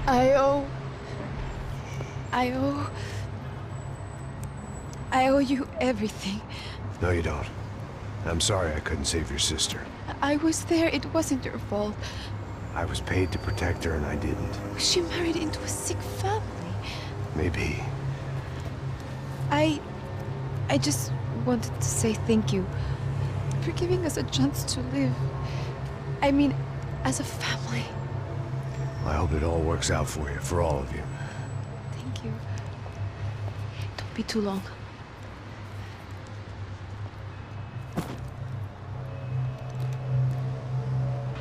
I owe you everything. No, you don't. I'm sorry I couldn't save your sister. I was there. It wasn't your fault. I was paid to protect her and I didn't. She married into a sick family. Maybe. I just wanted to say thank you for giving us a chance to live. I mean, as a family. I hope it all works out for you, for all of you. Thank you. Don't be too long.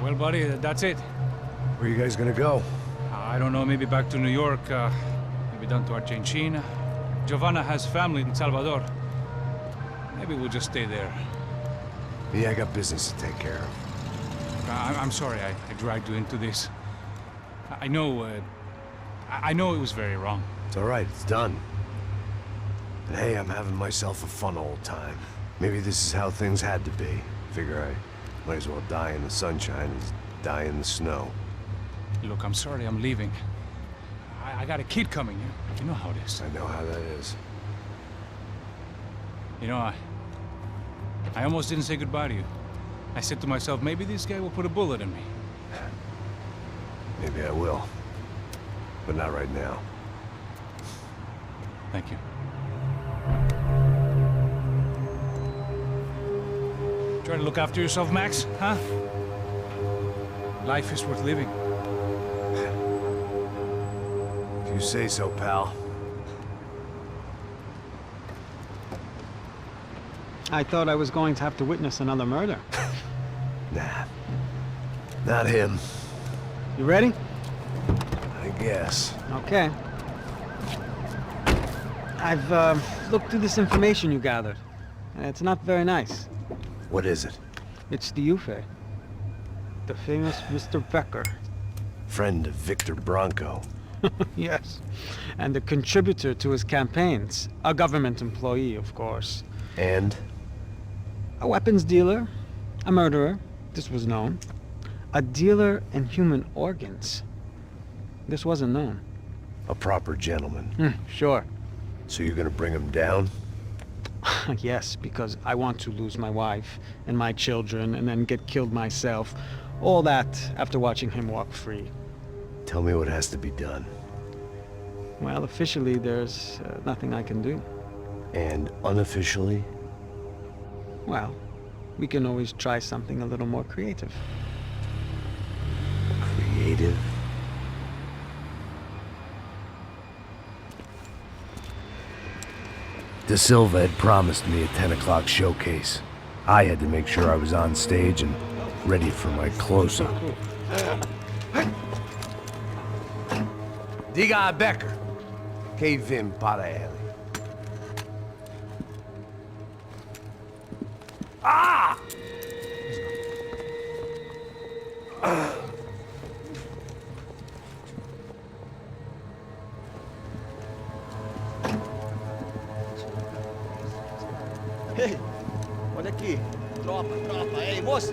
Well, buddy, that's it. Where are you guys gonna go? I don't know, maybe back to New York, maybe down to Argentina. Giovanna has family in Salvador. Maybe we'll just stay there. Yeah, I got business to take care of. I'm sorry I dragged you into this. I know it was very wrong. It's all right, it's done. But hey, I'm having myself a fun old time. Maybe this is how things had to be. Figure I might as well die in the sunshine as die in the snow. Look, I'm sorry I'm leaving. I got a kid coming. You know how it is. I know how that is. You know, I almost didn't say goodbye to you. I said to myself, maybe this guy will put a bullet in me. Maybe I will. But not right now. Thank you. Try to look after yourself, Max, huh? Life is worth living. If you say so, pal. I thought I was going to have to witness another murder. Nah. Not him. You ready? I guess. Okay. I've looked through this information you gathered, and it's not very nice. What is it? It's the Ufe. The famous Mr. Becker. Friend of Victor Bronco. Yes. And a contributor to his campaigns. A government employee, of course. And? A weapons dealer. A murderer. This was known. A dealer in human organs. This wasn't known. A proper gentleman. Sure. So you're gonna bring him down? Yes, because I want to lose my wife and my children and then get killed myself. All that after watching him walk free. Tell me what has to be done. Well, officially, there's nothing I can do. And unofficially? Well, we can always try something a little more creative. Creative? De Silva had promised me a 10 o'clock showcase. I had to make sure I was on stage and ready for my close-up. Diga a Becker. Que vim para ele. Ah! Ei, olha aqui. Tropa. Ei, moço.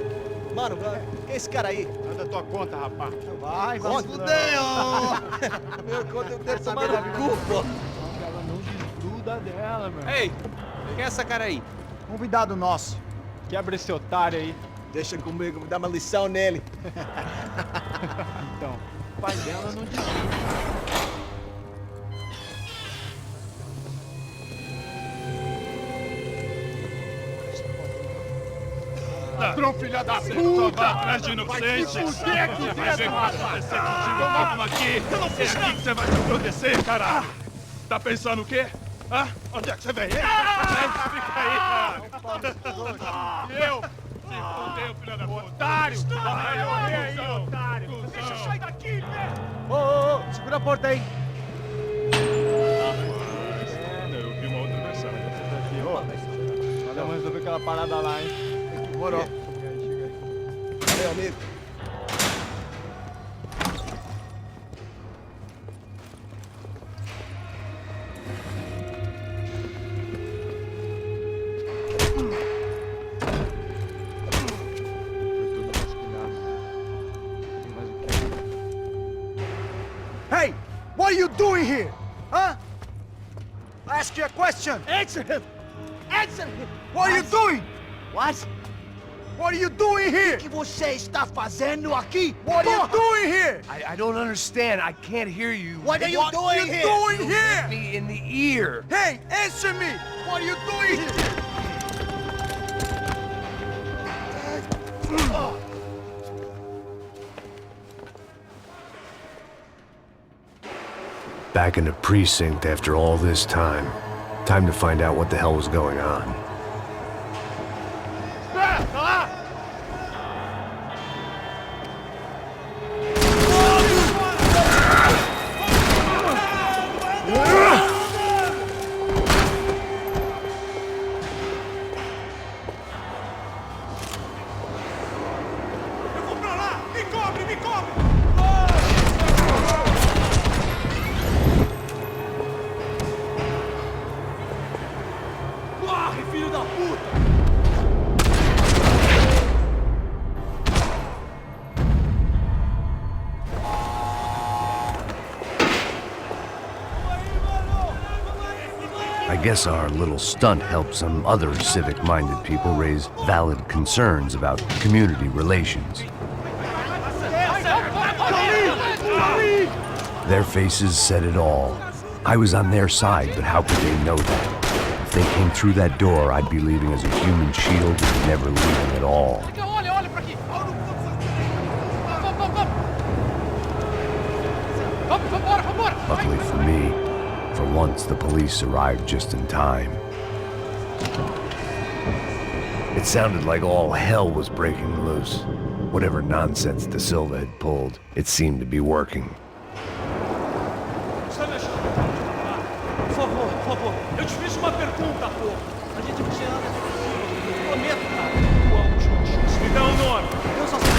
Mano, quem é esse cara aí? Manda tua conta, rapaz. Vai se fuder, ó! Meu conta, eu quero tomar no cu, pô. Ela não desgruda dela, meu. Ei, quem é essa cara aí? Convidado nosso. Quebra esse otário aí. Deixa comigo, me dá uma lição nele. Então, o pai dela não desgruda. Ladrão, filha da puta! Vai atrás de inocente! Vai aqui dentro, rapaz! Vamos aqui! Eu não fiz nada! Que você vai se proteger, caralho! Tá pensando o quê? Hã? Onde é que você vem? Fica aí, cara! E eu? Se fudeu, filha da puta! Otário! Vai, aí, otário! Deixa eu sair daqui, né? Ô, segura a porta aí! Eu vi uma outra versão. Vamos resolver aquela parada lá, hein? Demorou. Valeu, amigo. Hey! What are you doing here? Huh? I ask you a question. Answer him! Answer him! What are you doing? What? What are you doing here? O que você está fazendo aqui? What are you doing here? I don't understand. I can't hear you. What are you doing here? What are you doing here? Hit me in the ear. Hey, answer me! What are you doing here? Back in the precinct after all this time. Time to find out what the hell was going on. I guess our little stunt helped some other civic-minded people raise valid concerns about community relations. Their faces said it all. I was on their side, but how could they know that? If they came through that door, I'd be leaving as a human shield and never leaving at all. Luckily for me, for once the police arrived just in time. It sounded like all hell was breaking loose. Whatever nonsense De Silva had pulled, it seemed to be working. Por favor. Eu te fiz uma pergunta, pô. A gente não tinha nada de prometo, cara. Tua última chance. Me dá um nome. Eu só sei.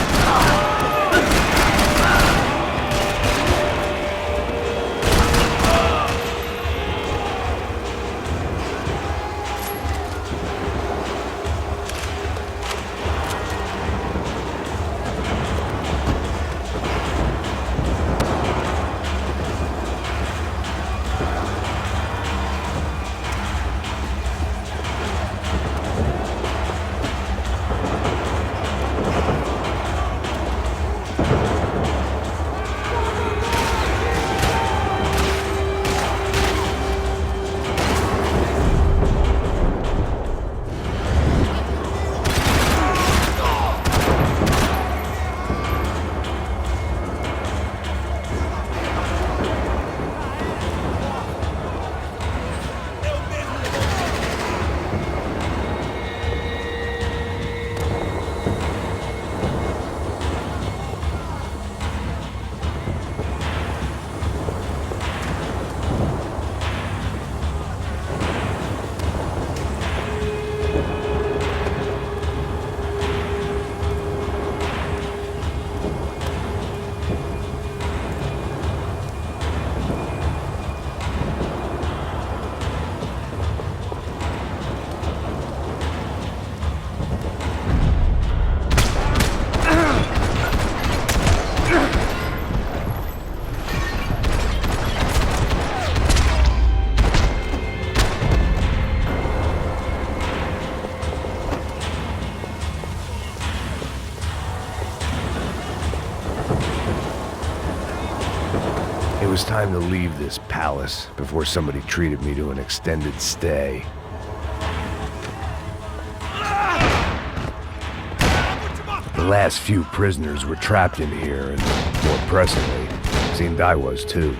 It was time to leave this palace before somebody treated me to an extended stay. The last few prisoners were trapped in here, and more pressingly, seemed I was too.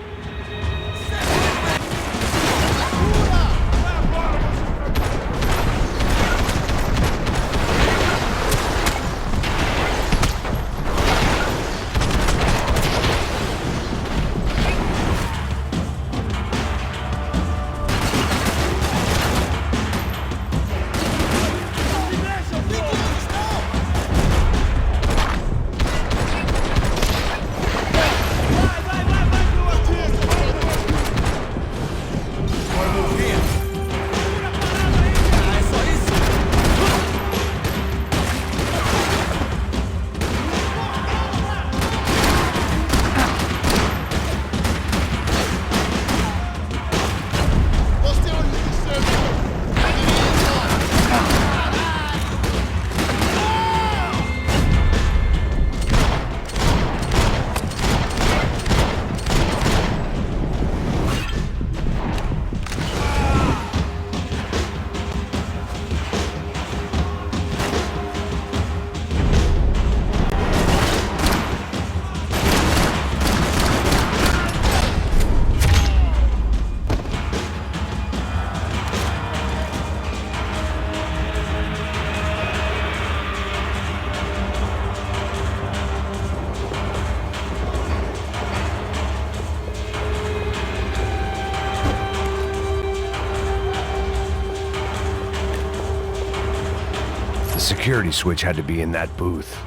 security switch had to be in that booth.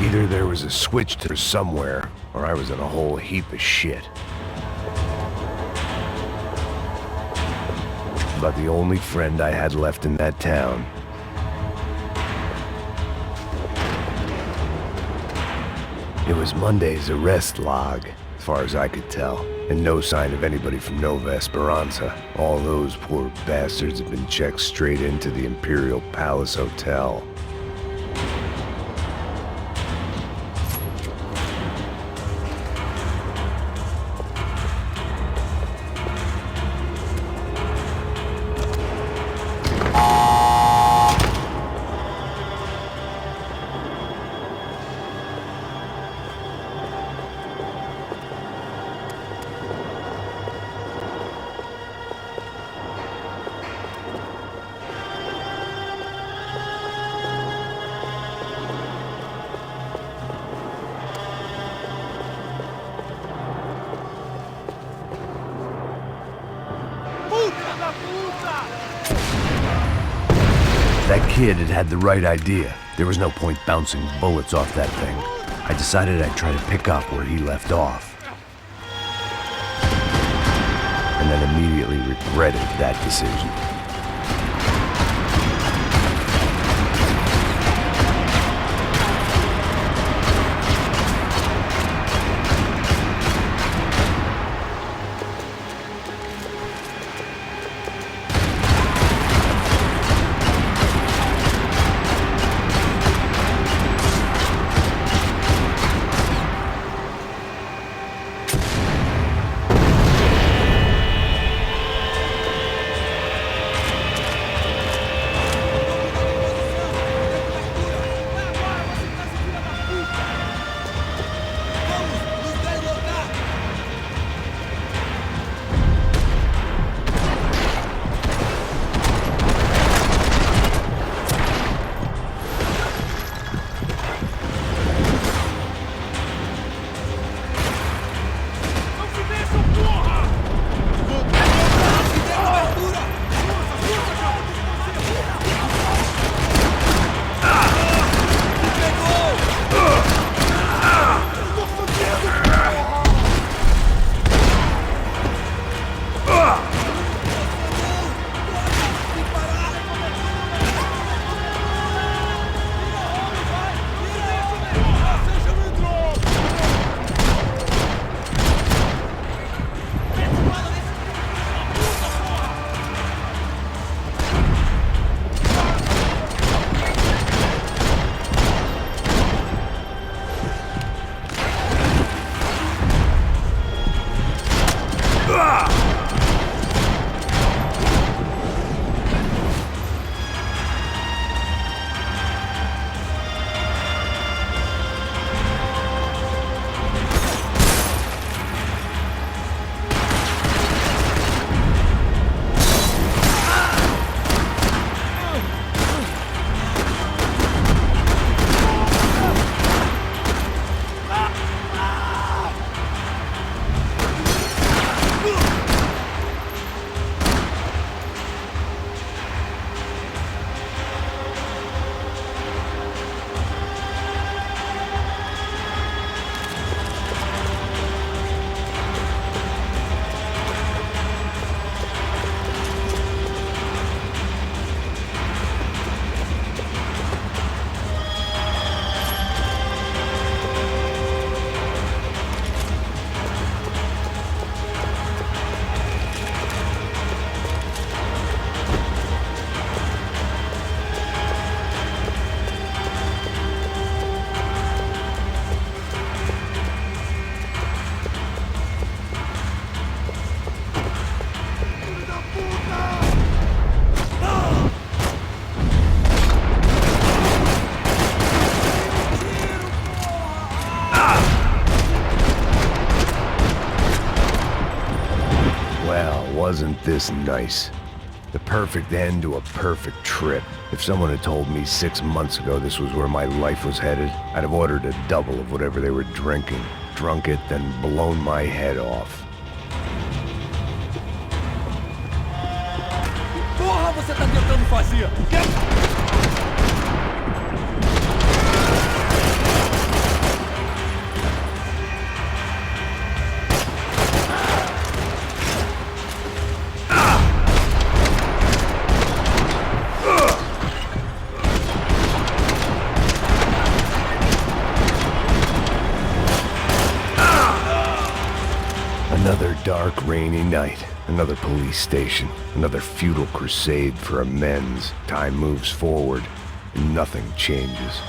Either there was a switch to somewhere, or I was in a whole heap of shit. About the only friend I had left in that town. It was Monday's arrest log, as far as I could tell, and no sign of anybody from Nova Esperanza. All those poor bastards had been checked straight into the Imperial Palace Hotel. That kid had the right idea. There was no point bouncing bullets off that thing. I decided I'd try to pick up where he left off. And then immediately regretted that decision. Wasn't this nice? The perfect end to a perfect trip. If someone had told me 6 months ago this was where my life was headed, I'd have ordered a double of whatever they were drinking, drunk it, then blown my head off. vazia. Another dark, rainy night. Another police station. Another futile crusade for amends. Time moves forward, and nothing changes.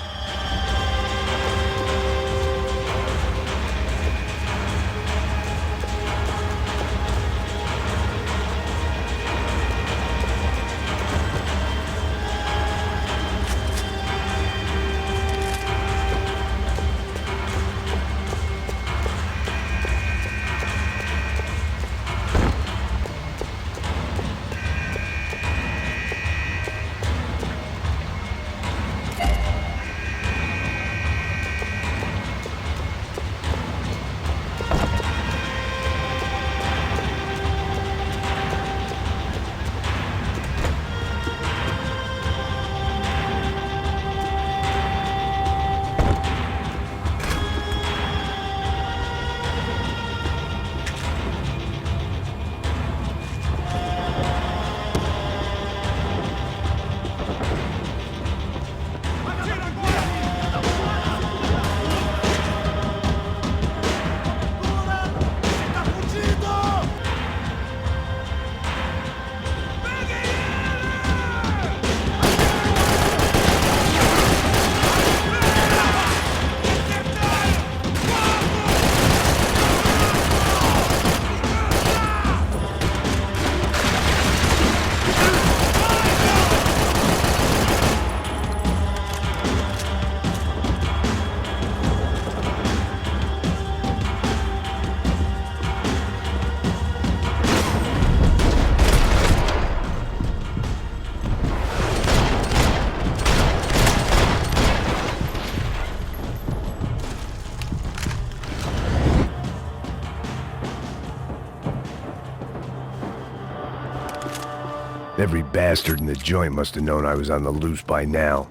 Every bastard in the joint must have known I was on the loose by now.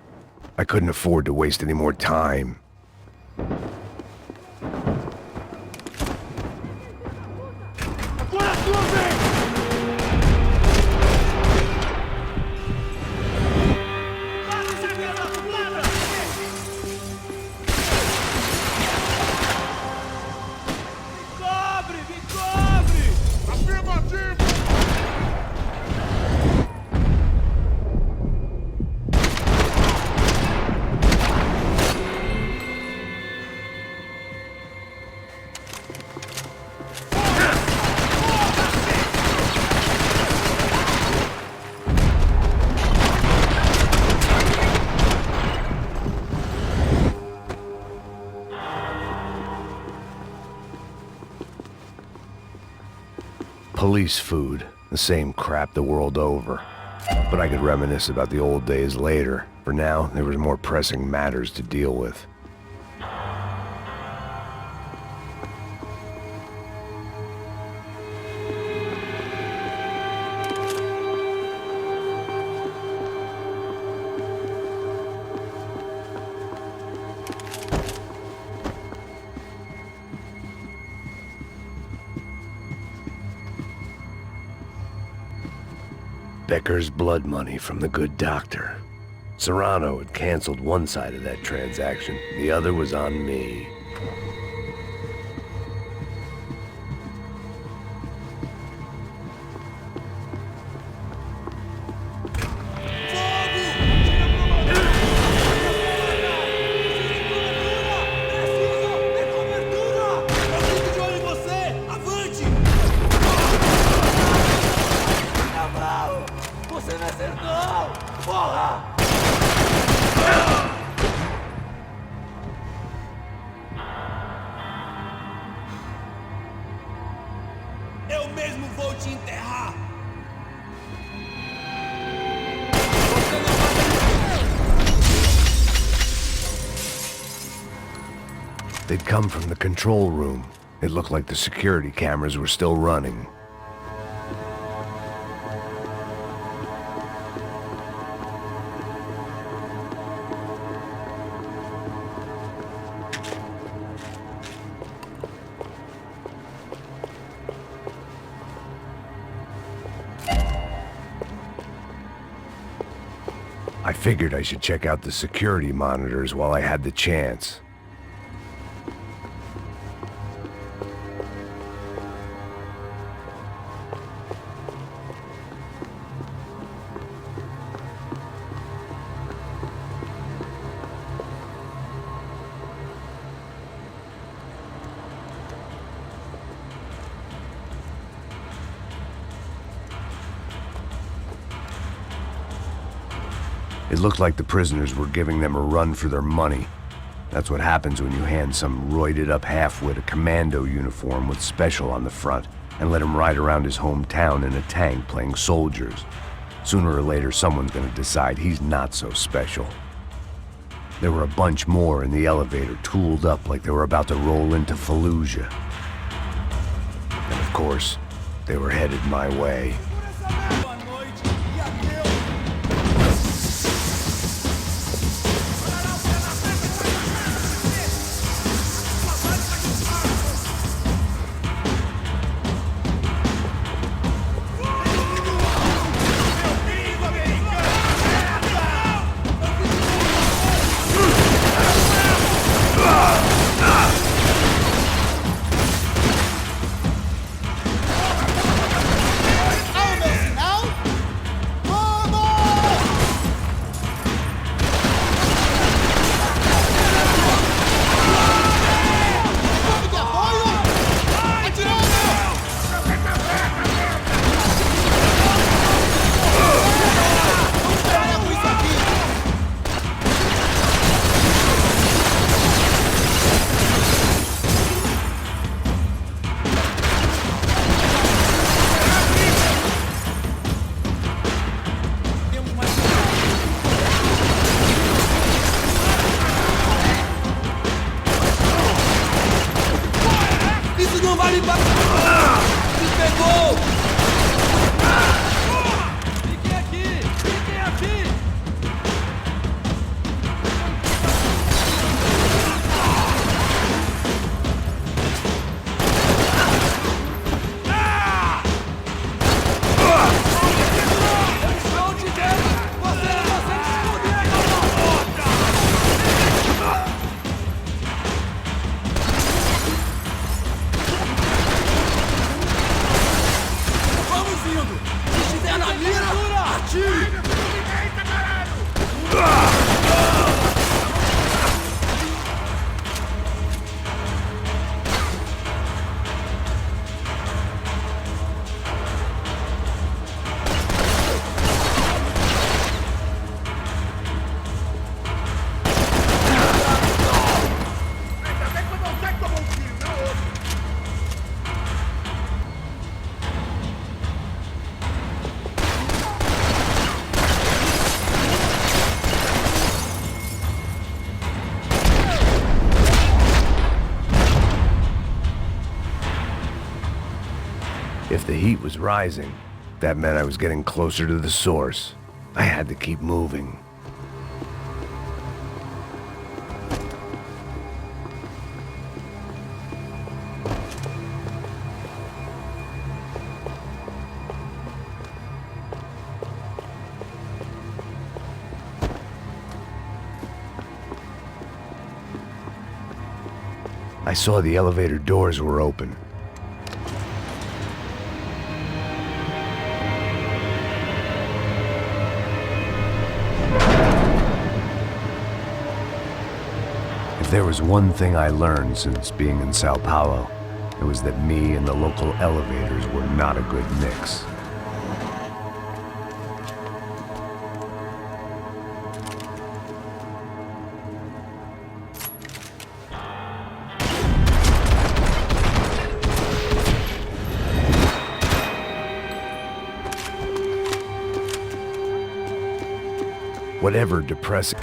I couldn't afford to waste any more time. Police food, the same crap the world over. But I could reminisce about the old days later. For now, there was more pressing matters to deal with. Becker's blood money from the good doctor. Serrano had canceled one side of that transaction. The other was on me. Eu mesmo vou te enterrar! They'd come from the control room. It looked like the security cameras were still running. I figured I should check out the security monitors while I had the chance. It looked like the prisoners were giving them a run for their money. That's what happens when you hand some roided-up halfwit a commando uniform with special on the front and let him ride around his hometown in a tank playing soldiers. Sooner or later, someone's gonna decide he's not so special. There were a bunch more in the elevator, tooled up like they were about to roll into Fallujah. And of course, they were headed my way. If the heat was rising, that meant I was getting closer to the source. I had to keep moving. I saw the elevator doors were open. If there was one thing I learned since being in Sao Paulo, it was that me and the local elevators were not a good mix. Whatever depressing.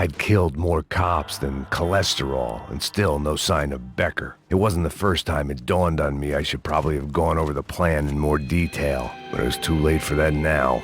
I'd killed more cops than cholesterol, and still no sign of Becker. It wasn't the first time it dawned on me I should probably have gone over the plan in more detail, but it was too late for that now.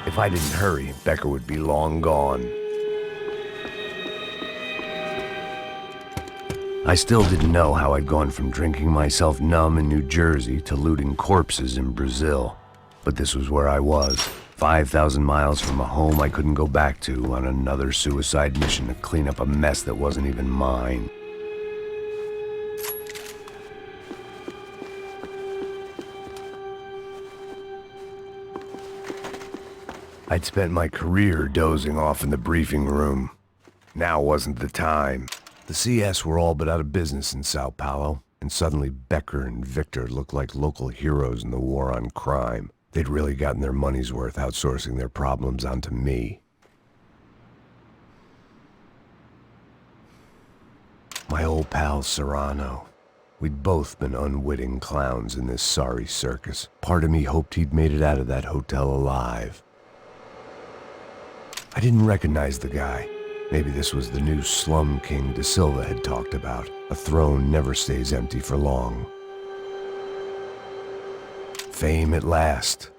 If I didn't hurry, Becker would be long gone. I still didn't know how I'd gone from drinking myself numb in New Jersey to looting corpses in Brazil. But this was where I was, 5,000 miles from a home I couldn't go back to, on another suicide mission to clean up a mess that wasn't even mine. I'd spent my career dozing off in the briefing room. Now wasn't the time. The CS were all but out of business in Sao Paulo, and suddenly Becker and Victor looked like local heroes in the war on crime. They'd really gotten their money's worth outsourcing their problems onto me. My old pal Serrano. We'd both been unwitting clowns in this sorry circus. Part of me hoped he'd made it out of that hotel alive. I didn't recognize the guy. Maybe this was the new Slum King De Silva had talked about. A throne never stays empty for long. Fame at last.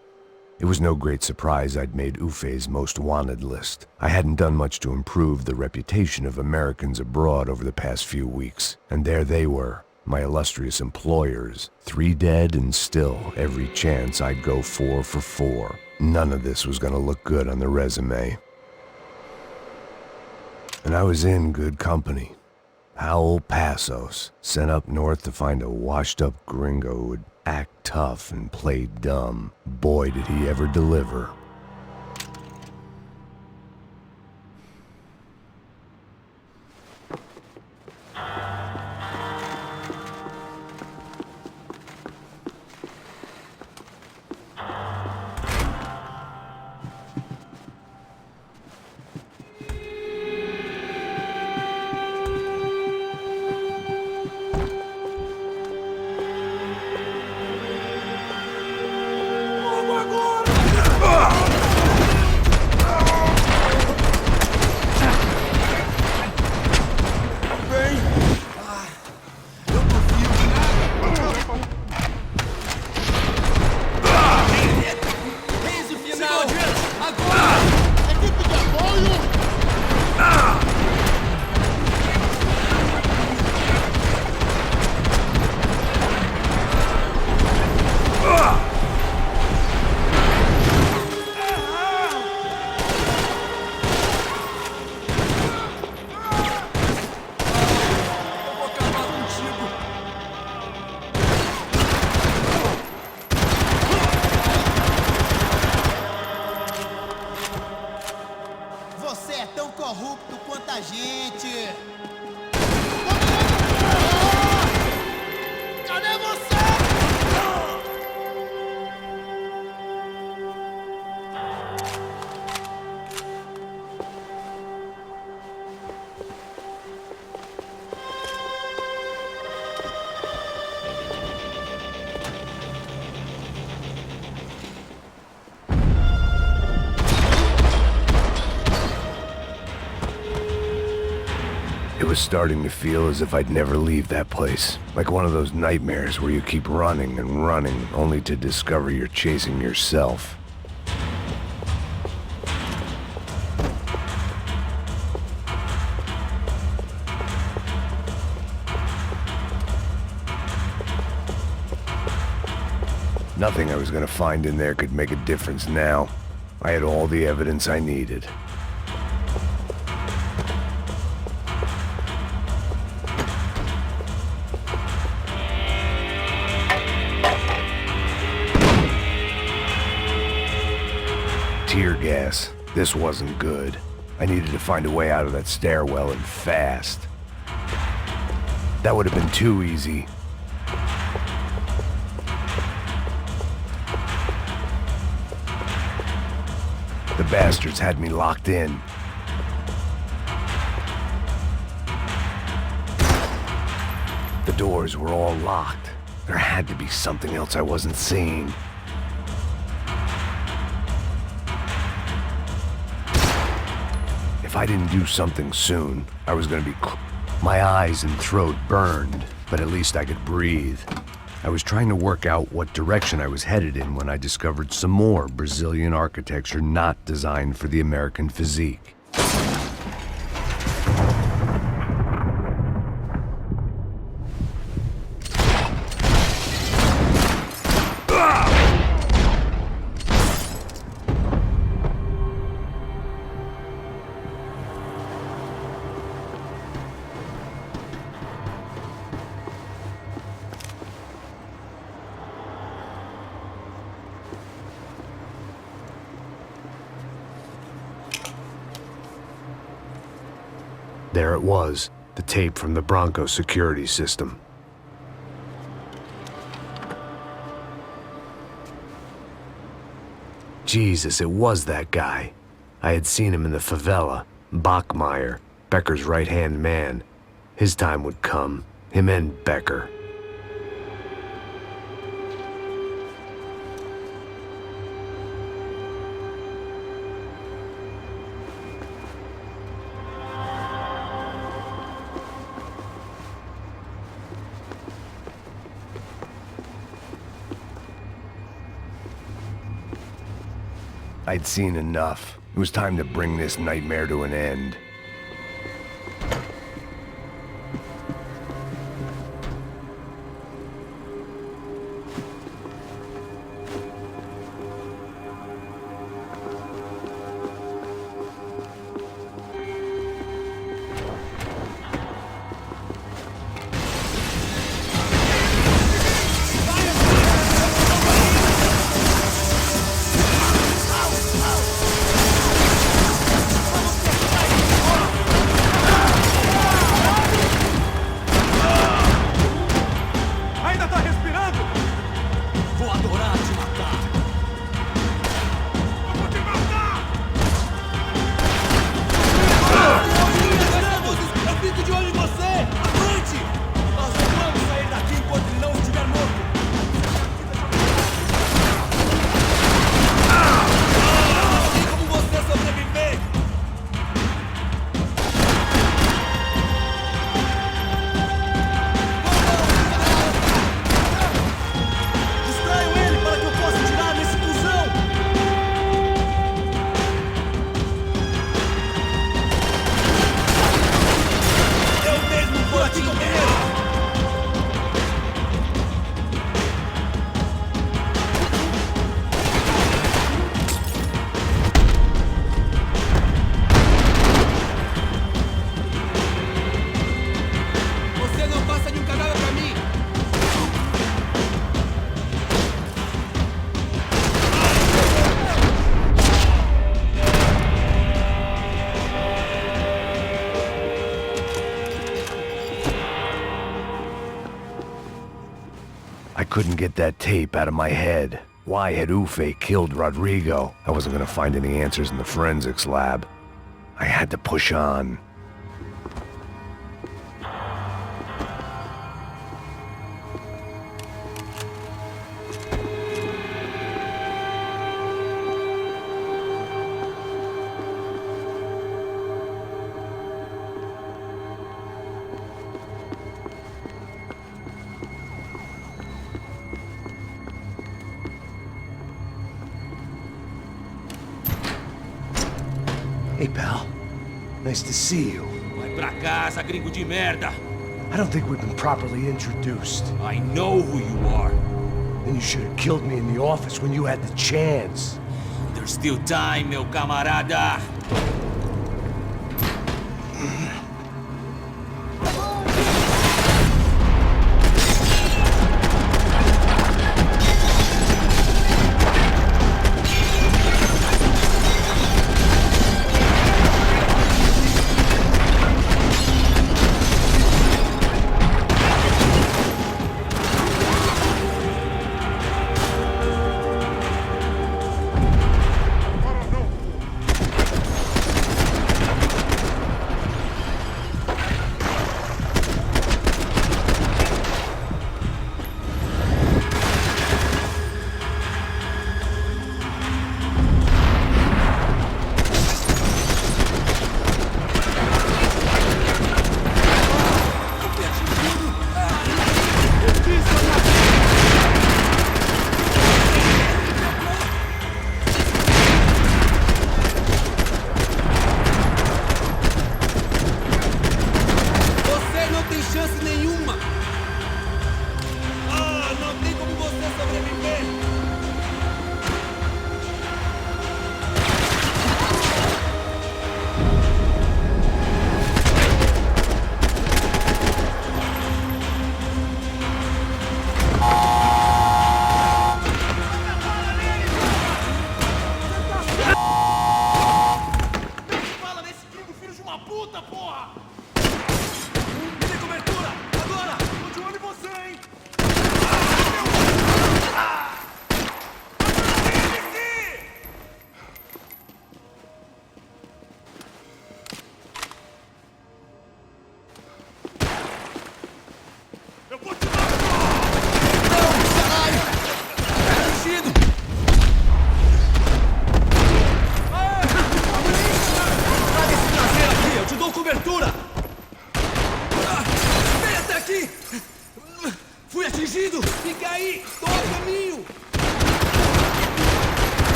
It was no great surprise I'd made Ufe's most wanted list. I hadn't done much to improve the reputation of Americans abroad over the past few weeks. And there they were, my illustrious employers. 3 dead and still every chance I'd go 4 for 4. None of this was gonna look good on the resume. And I was in good company. Howell Passos, sent up north to find a washed-up gringo who would act tough and play dumb. Boy, did he ever deliver. It was starting to feel as if I'd never leave that place. Like one of those nightmares where you keep running and running, only to discover you're chasing yourself. Nothing I was gonna find in there could make a difference now. I had all the evidence I needed. Tear gas. This wasn't good. I needed to find a way out of that stairwell and fast. That would have been too easy. The bastards had me locked in. The doors were all locked. There had to be something else I wasn't seeing. If I didn't do something soon, I was gonna be... My eyes and throat burned, but at least I could breathe. I was trying to work out what direction I was headed in when I discovered some more Brazilian architecture not designed for the American physique. There it was, the tape from the Bronco security system. Jesus, it was that guy. I had seen him in the favela, Bachmeyer, Becker's right-hand man. His time would come, him and Becker. I'd seen enough. It was time to bring this nightmare to an end. I couldn't get that tape out of my head. Why had Ufe killed Rodrigo? I wasn't gonna find any answers in the forensics lab. I had to push on. Hey, pal. Nice to see you. Vai pra casa, gringo de merda. I don't think we've been properly introduced. I know who you are. Then you should have killed me in the office when you had the chance. There's still time, meu camarada.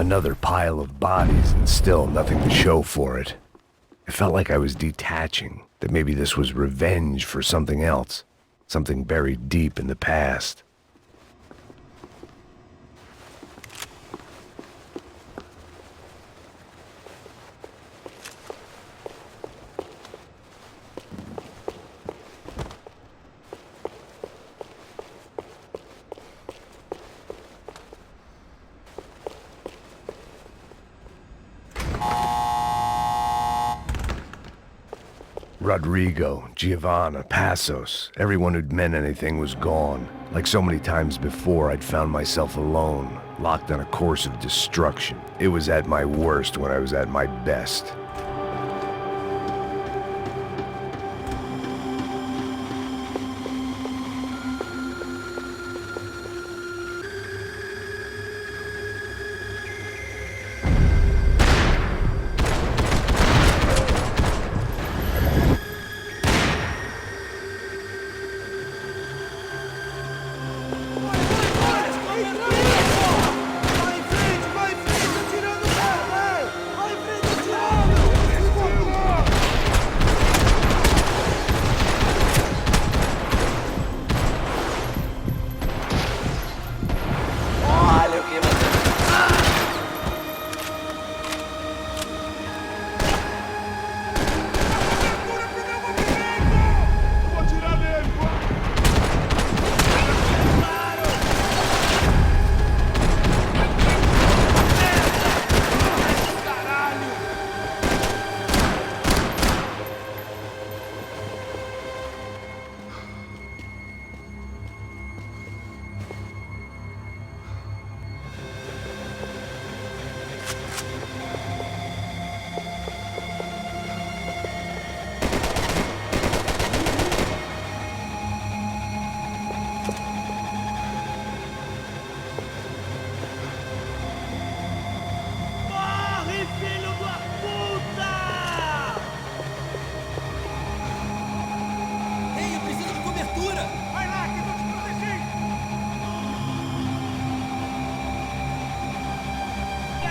another pile of bodies and still nothing to show for it. It felt like I was detaching, that maybe this was revenge for something else, something buried deep in the past. Rodrigo, Giovanna, Passos, everyone who'd meant anything was gone. Like so many times before, I'd found myself alone, locked on a course of destruction. It was at my worst when I was at my best.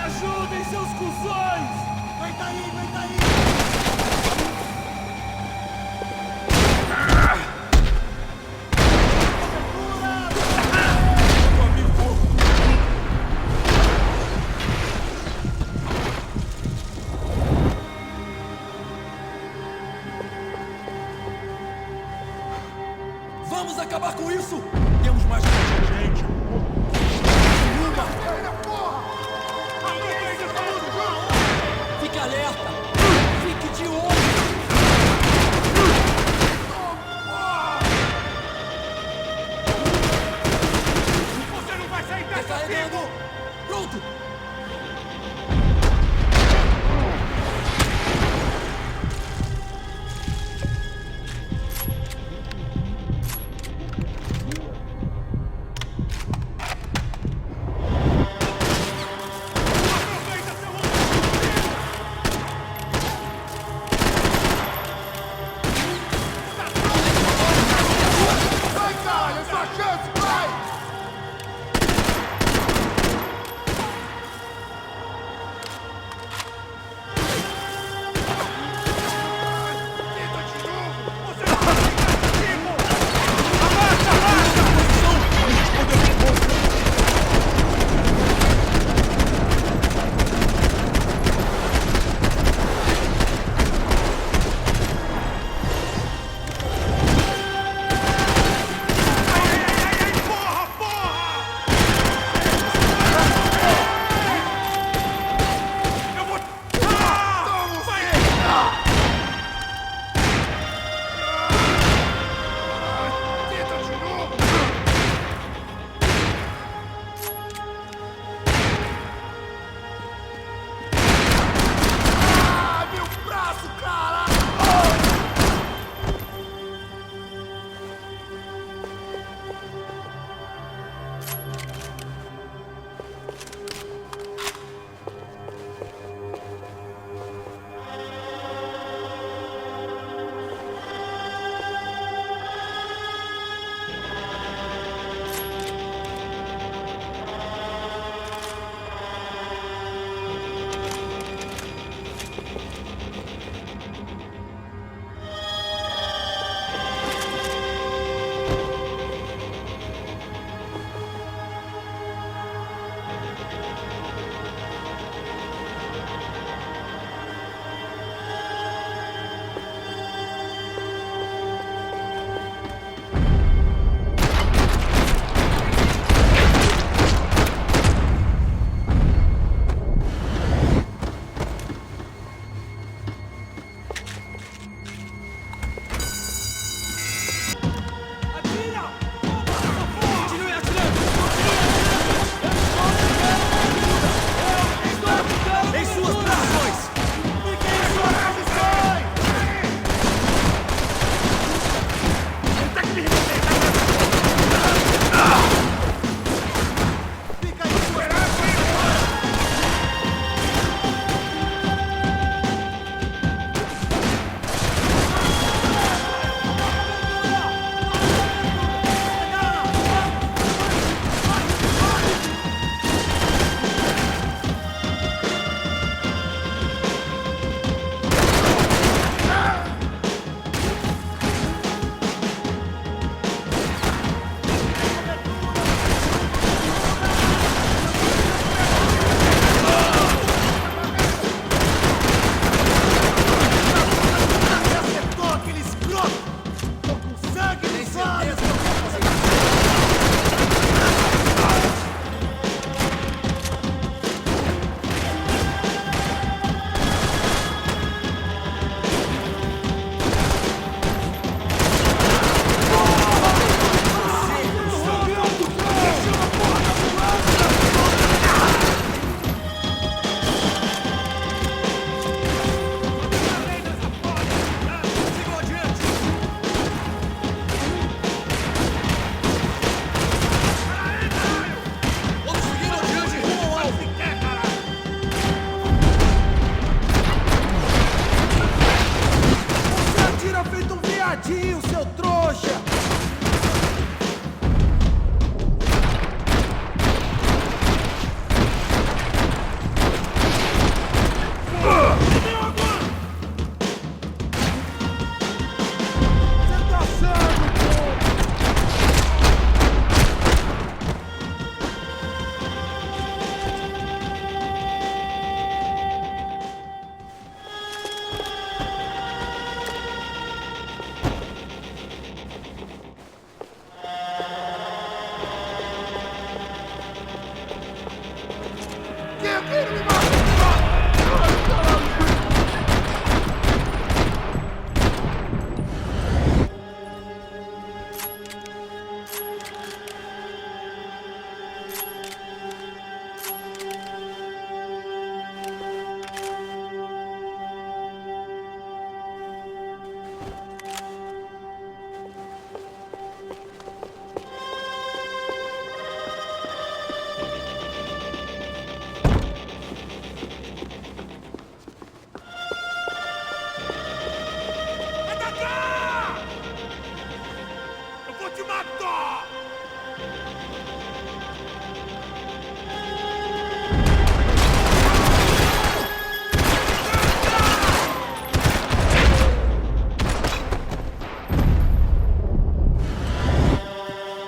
Ajudem seus cuzões! Vai daí, vai daí! Vamos acabar com isso! Temos mais que gente! Fique alerta! Fique de olho! Você não vai sair dessa vivo! Pronto!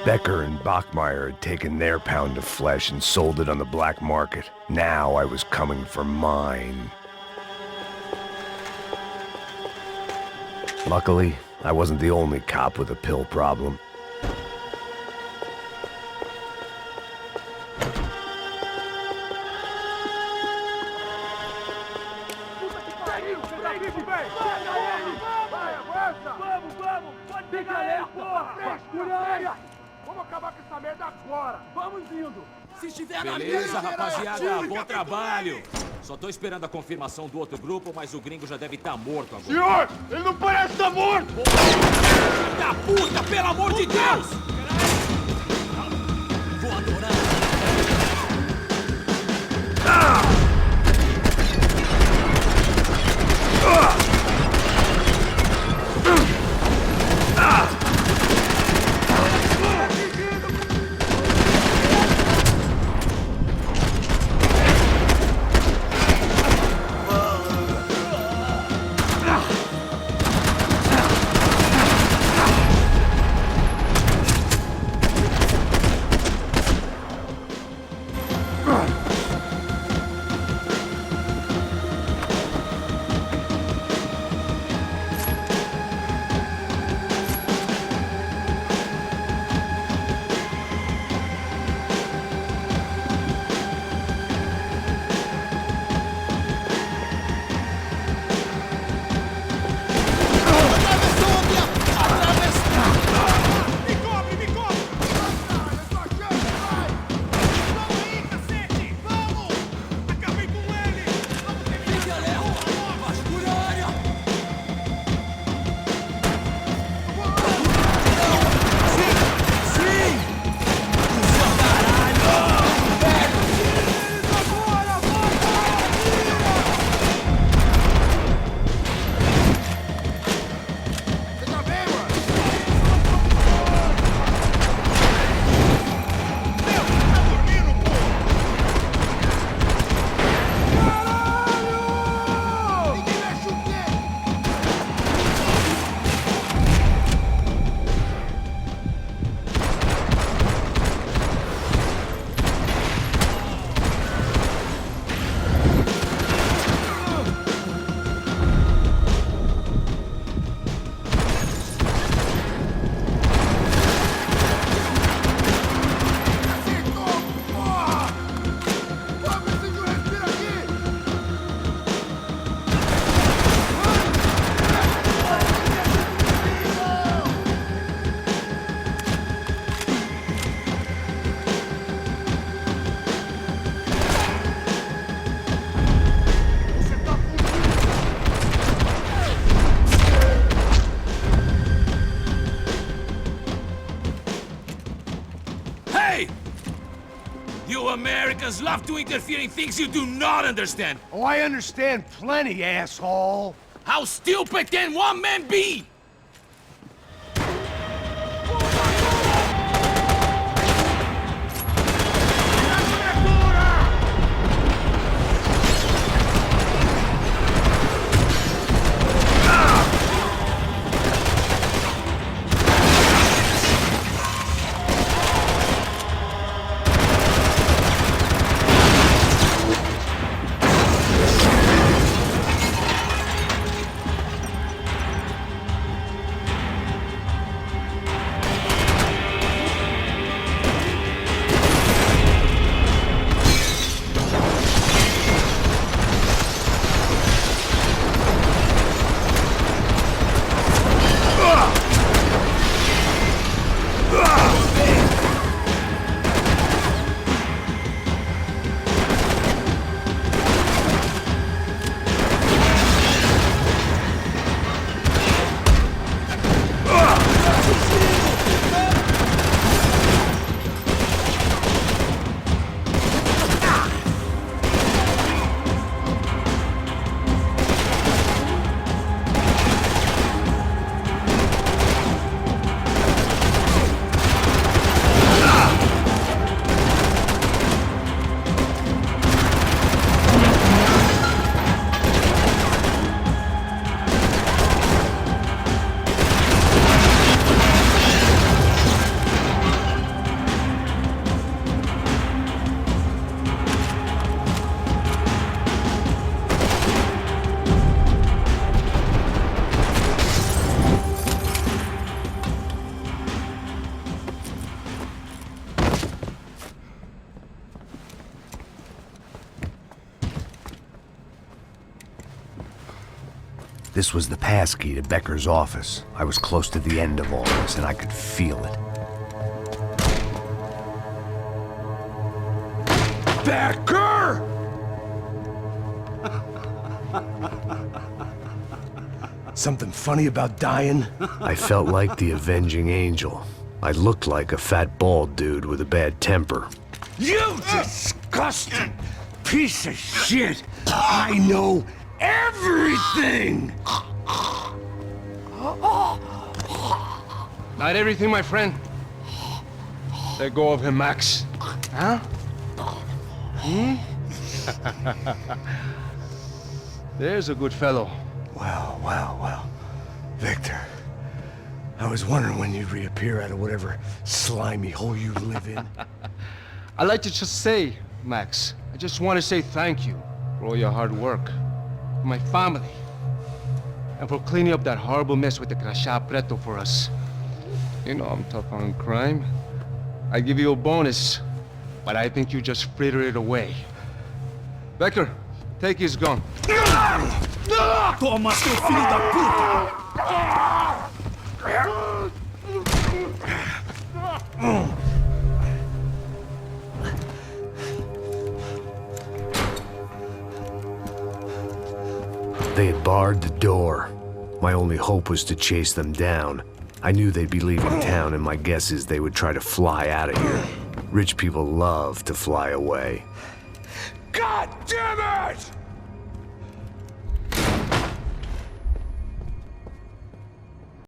Becker and Bachmeyer had taken their pound of flesh and sold it on the black market. Now I was coming for mine. Luckily, I wasn't the only cop with a pill problem. Vamos acabar com essa merda agora! Vamos indo! Se estiver na Beleza, rapaziada, bom trabalho. Só tô esperando a confirmação do outro grupo, mas o gringo já deve estar morto agora. Senhor, ele não parece estar morto! Filho da puta, pelo amor de Deus! Vou adorar. Americans love to interfere in things you do not understand. Oh, I understand plenty, asshole. How stupid can one man be? This was the passkey to Becker's office. I was close to the end of all this, and I could feel it. Becker! Something funny about dying? I felt like the avenging angel. I looked like a fat bald dude with a bad temper. You disgusting piece of shit! I know everything! Not everything, my friend. Let go of him, Max. Huh? There's a good fellow. Well. Victor, I was wondering when you'd reappear out of whatever slimy hole you live in. I'd like to just say, Max, I just want to say thank you for all your hard work, for my family, and for cleaning up that horrible mess with the Crachá Preto for us. You know I'm tough on crime. I give you a bonus, but I think you just frittered it away. Becker, take his gun. Toma, seu filho da puta! They had barred the door. My only hope was to chase them down. I knew they'd be leaving town, and my guess is they would try to fly out of here. Rich people love to fly away. God damn it!